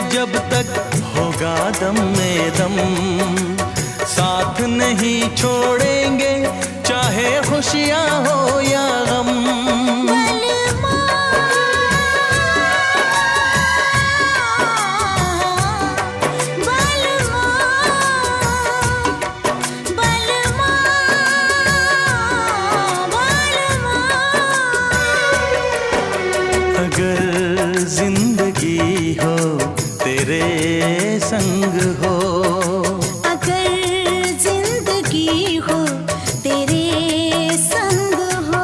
जब तक होगा दम में दम, साथ नहीं छोड़ेंगे चाहे खुशियाँ हो या गम। अगर जिंदगी हो तेरे संग हो, अगर जिंदगी हो तेरे संग हो,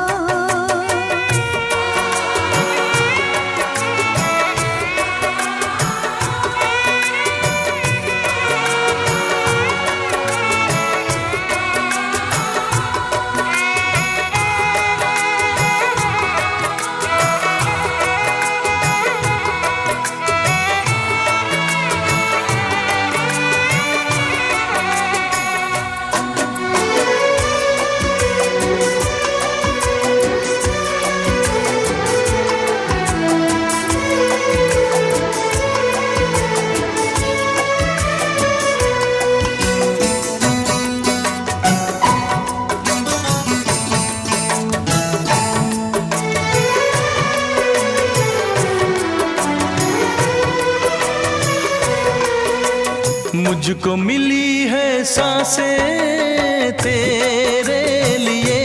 मुझको मिली है सांसें तेरे लिए,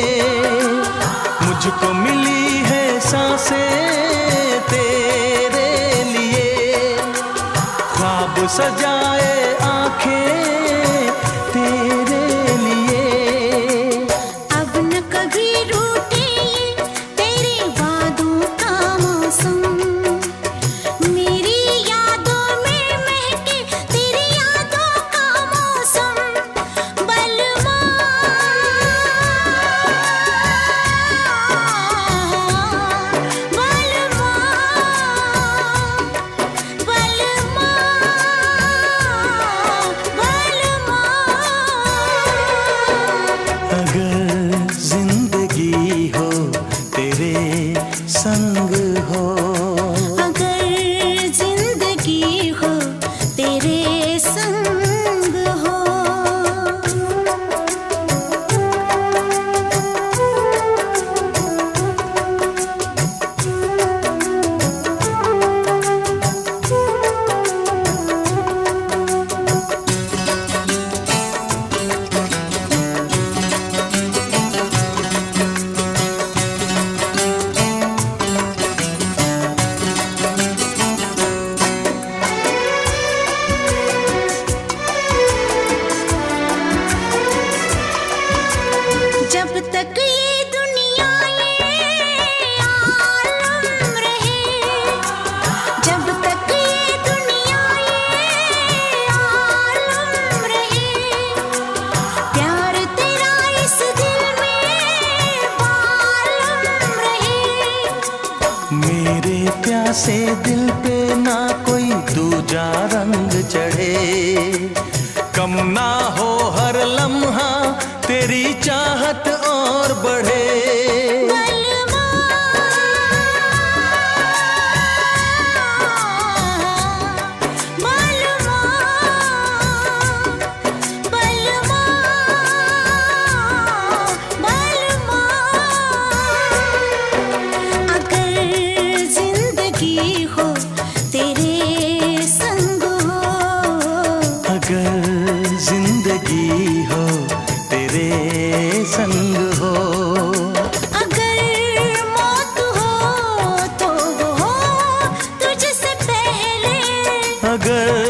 मुझको मिली है सांसें तेरे लिए, ख्वाब सजाए आंखें तेरे लिए। अब न कभी रूठे तेरे वादों का मौसम, मेरी यादों में महके तेरी यादों का मौसम। बलमा बलमा बलमा बलमा। अगर जिंदगी हो तेरे संग हो, अगर जिंदगी हो तेरे संग हो, जब तक ये दुनिया ये आलम रहे, जब तक ये दुनिया ये आलम रहे, प्यार तेरा इस दिल में बालम रहे। मेरे प्यासे दिल पे ना कोई दूजा रंग चढ़े, कम ना हो हर लम्हा तेरी चाहत और बढ़े। बलमा बलमा बलमा बलमा। अगर जिंदगी हो तेरे संग हो, अगर जिंदगी हो तेरे संग हो, अगर मौत हो तो वो हो तुझसे पहले, अगर